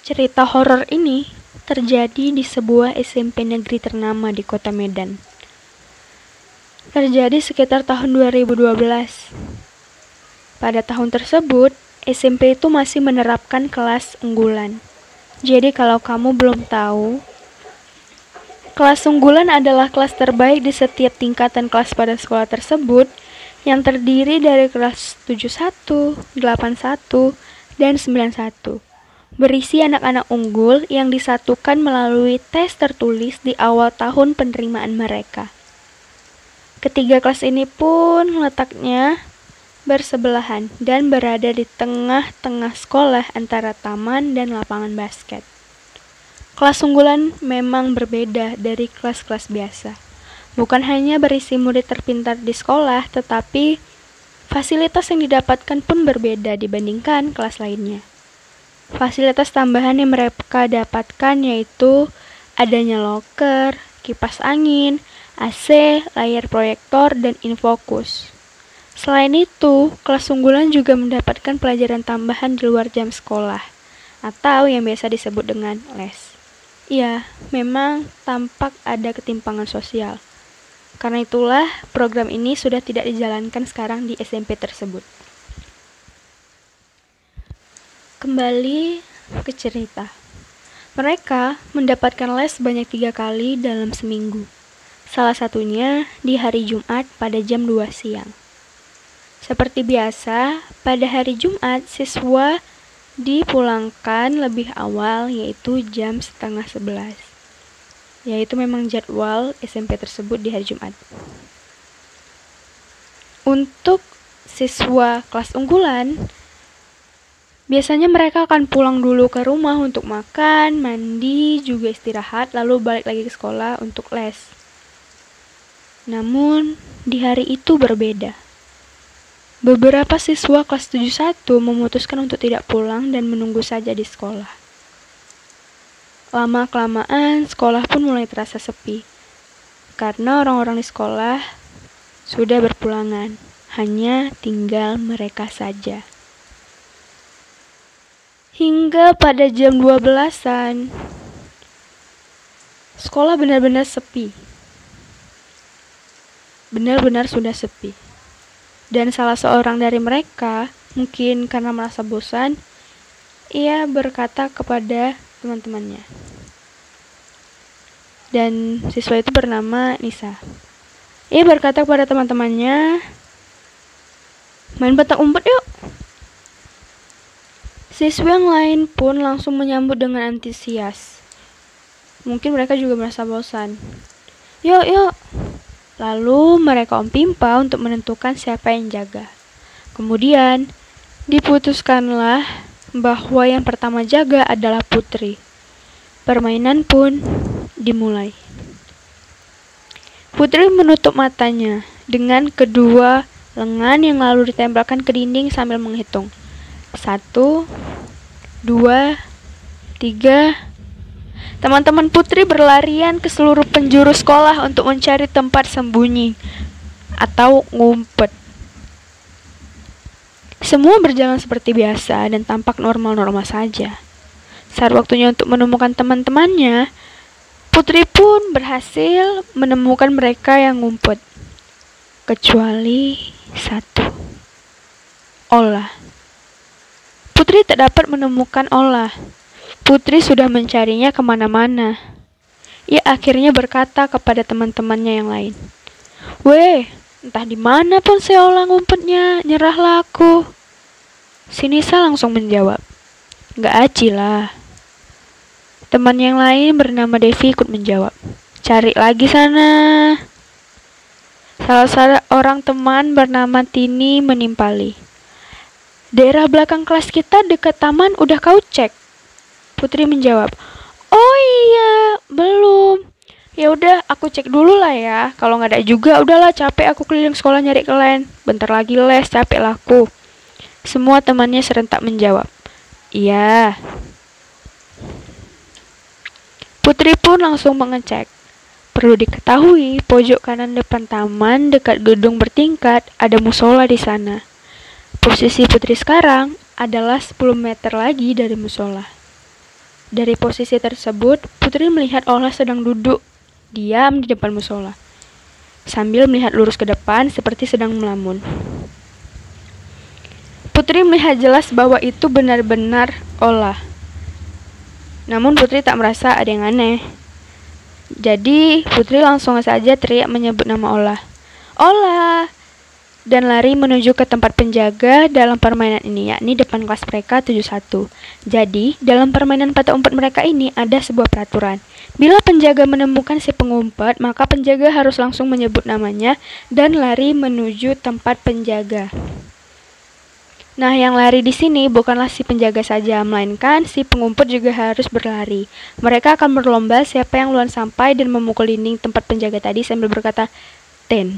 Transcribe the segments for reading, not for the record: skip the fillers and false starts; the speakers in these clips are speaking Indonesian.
Cerita horor ini terjadi di sebuah SMP negeri ternama di kota Medan. Terjadi sekitar tahun 2012. Pada tahun tersebut, SMP itu masih menerapkan kelas unggulan. Jadi kalau kamu belum tahu, kelas unggulan adalah kelas terbaik di setiap tingkatan kelas pada sekolah tersebut yang terdiri dari kelas 71, 81, dan 91. Berisi anak-anak unggul yang disatukan melalui tes tertulis di awal tahun penerimaan mereka. Ketiga kelas ini pun letaknya bersebelahan dan berada di tengah-tengah sekolah antara taman dan lapangan basket. Kelas unggulan memang berbeda dari kelas-kelas biasa. Bukan hanya berisi murid terpintar di sekolah, tetapi fasilitas yang didapatkan pun berbeda dibandingkan kelas lainnya. Fasilitas tambahan yang mereka dapatkan yaitu adanya loker, kipas angin, AC, layar proyektor, dan infokus. Selain itu, kelas unggulan juga mendapatkan pelajaran tambahan di luar jam sekolah, atau yang biasa disebut dengan les. Ya, memang tampak ada ketimpangan sosial. Karena itulah, program ini sudah tidak dijalankan sekarang di SMP tersebut. Kembali ke cerita. Mereka mendapatkan les sebanyak 3 kali dalam seminggu. Salah satunya di hari Jumat pada jam 2 siang. Seperti biasa, pada hari Jumat siswa dipulangkan lebih awal yaitu jam 10:30. Yaitu memang jadwal SMP tersebut di hari Jumat. Untuk siswa kelas unggulan, biasanya mereka akan pulang dulu ke rumah untuk makan, mandi, juga istirahat, lalu balik lagi ke sekolah untuk les. Namun, di hari itu berbeda. Beberapa siswa kelas 71 memutuskan untuk tidak pulang dan menunggu saja di sekolah. Lama-kelamaan, sekolah pun mulai terasa sepi. Karena orang-orang di sekolah sudah berpulangan, hanya tinggal mereka saja. Hingga pada jam 12-an, sekolah benar-benar sepi. Benar-benar sudah sepi. Dan salah seorang dari mereka, mungkin karena merasa bosan, ia berkata kepada teman-temannya. Dan siswa itu bernama Nisa. Ia berkata kepada teman-temannya, "Main petak umpet yuk." Siswa yang lain pun langsung menyambut dengan antusias. Mungkin mereka juga merasa bosan. Yuk, yuk. Lalu mereka ompimpa untuk menentukan siapa yang jaga. Kemudian diputuskanlah bahwa yang pertama jaga adalah Putri. Permainan pun dimulai. Putri menutup matanya dengan kedua lengan yang lalu ditempelkan ke dinding sambil menghitung. 1, 2, 3. Teman-teman Putri berlarian ke seluruh penjuru sekolah untuk mencari tempat sembunyi atau ngumpet. Semua berjalan seperti biasa dan tampak normal-normal saja. Saat waktunya untuk menemukan teman-temannya, Putri pun berhasil menemukan mereka yang ngumpet. Kecuali satu. Ola. Putri tak dapat menemukan Ola. Putri sudah mencarinya kemana-mana. Ia akhirnya berkata kepada teman-temannya yang lain, "Weh, entah di mana pun si Ola ngumpetnya, nyerahlah aku." Si Nisa langsung menjawab, "Nggak aci lah." Teman yang lain bernama Devi ikut menjawab, "Cari lagi sana." Salah seorang teman bernama Tini menimpali, "Daerah belakang kelas kita dekat taman udah kau cek?" Putri menjawab, "Oh iya, belum. Ya udah, aku cek dulu lah ya. Kalau nggak ada juga, udahlah capek aku keliling sekolah nyari kalian. Bentar lagi les, capek lah aku." Semua temannya serentak menjawab, "Iya." Putri pun langsung mengecek. Perlu diketahui, pojok kanan depan taman dekat gedung bertingkat ada musola di sana. Posisi Putri sekarang adalah 10 meter lagi dari musola. Dari posisi tersebut, Putri melihat Ola sedang duduk diam di depan musola, sambil melihat lurus ke depan seperti sedang melamun. Putri melihat jelas bahwa itu benar-benar Ola. Namun Putri tak merasa ada yang aneh. Jadi Putri langsung saja teriak menyebut nama Ola. Ola! Dan lari menuju ke tempat penjaga dalam permainan ini, yakni depan kelas mereka 71. Jadi, dalam permainan petak umpet mereka ini ada sebuah peraturan. Bila penjaga menemukan si pengumpet, maka penjaga harus langsung menyebut namanya dan lari menuju tempat penjaga. Nah, yang lari di sini bukanlah si penjaga saja, melainkan si pengumpet juga harus berlari. Mereka akan berlomba siapa yang duluan sampai dan memukul dinding tempat penjaga tadi sambil berkata, "10."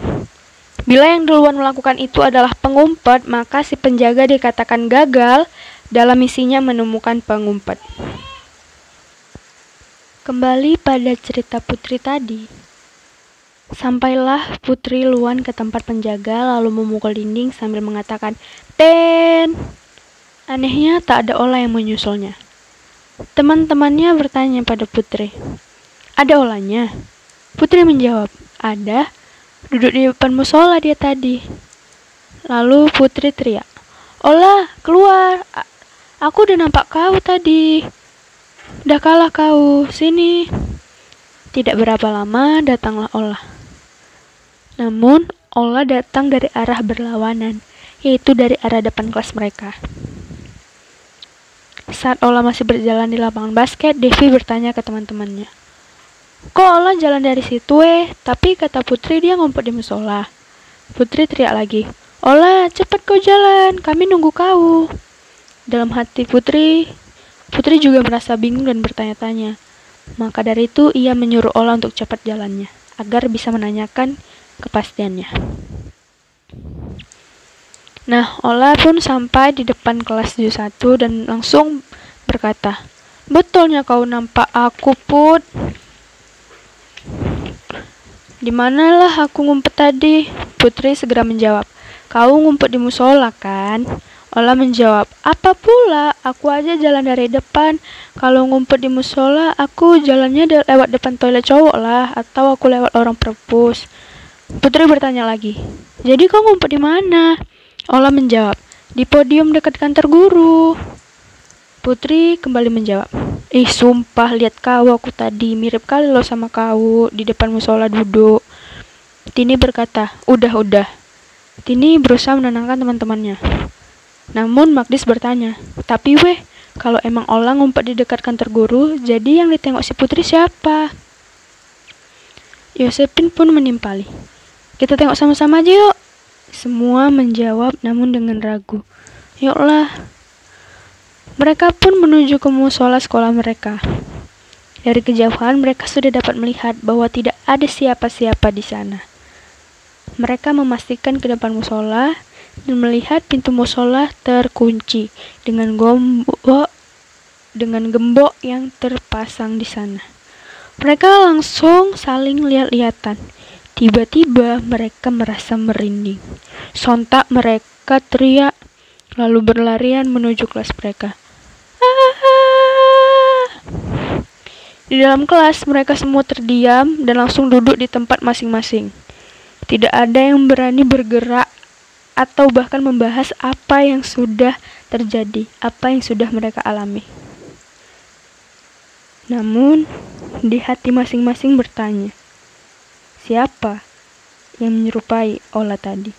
Bila yang duluan melakukan itu adalah pengumpet, maka si penjaga dikatakan gagal dalam misinya menemukan pengumpet. Kembali pada cerita Putri tadi. Sampailah Putri Luan ke tempat penjaga lalu memukul dinding sambil mengatakan, "10." Anehnya tak ada Ola yang menyusulnya. Teman-temannya bertanya pada Putri, "Ada Olanya?" Putri menjawab, "Ada. Duduk di depan musola dia tadi." Lalu Putri teriak, "Ola, keluar. Aku udah nampak kau tadi. Udah kalah kau. Sini." Tidak berapa lama datanglah Ola. Namun, Ola datang dari arah berlawanan, yaitu dari arah depan kelas mereka. Saat Ola masih berjalan di lapangan basket, Devi bertanya ke teman-temannya, "Kok Ola jalan dari situ Tapi kata Putri dia ngumpet di musola." Putri teriak lagi, "Ola, cepat kau jalan, kami nunggu kau." Dalam hati Putri juga merasa bingung dan bertanya-tanya. Maka dari itu ia menyuruh Ola untuk cepat jalannya, agar bisa menanyakan kepastiannya. Nah, Ola pun sampai di depan kelas 71 dan langsung berkata, "Betulnya kau nampak aku, Put." "Di manalah aku ngumpet tadi?" Putri segera menjawab, "Kau ngumpet di musola kan?" Ola menjawab, "Apa pula, aku aja jalan dari depan. Kalau ngumpet di musola, aku jalannya lewat depan toilet cowok lah, atau aku lewat orang perpus." Putri bertanya lagi, "Jadi kau ngumpet di mana?" Ola menjawab, "Di podium dekat kantor guru." Putri kembali menjawab, sumpah lihat kau aku tadi, mirip kali lo sama kau di depan musola duduk." Tini berkata, Udah. Tini berusaha menenangkan teman-temannya. Namun Magdis bertanya, "Tapi kalau emang Ola ngumpet di dekat kantor guru, jadi yang ditengok si Putri siapa?" Yosepin pun menimpali, "Kita tengok sama-sama aja yuk." Semua menjawab namun dengan ragu. "Yuklah." Mereka pun menuju ke musola sekolah mereka. Dari kejauhan mereka sudah dapat melihat bahwa tidak ada siapa-siapa di sana. Mereka memastikan ke depan musola dan melihat pintu musola terkunci dengan gembok yang terpasang di sana. Mereka langsung saling lihat-lihatan. Tiba-tiba mereka merasa merinding. Sontak mereka teriak, lalu berlarian menuju kelas mereka. Di dalam kelas, mereka semua terdiam dan langsung duduk di tempat masing-masing. Tidak ada yang berani bergerak atau bahkan membahas apa yang sudah terjadi, apa yang sudah mereka alami. Namun, di hati masing-masing bertanya, siapa yang menyerupai Ola tadi?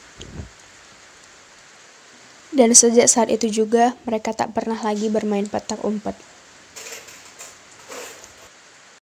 Dan sejak saat itu juga, mereka tak pernah lagi bermain petak umpet.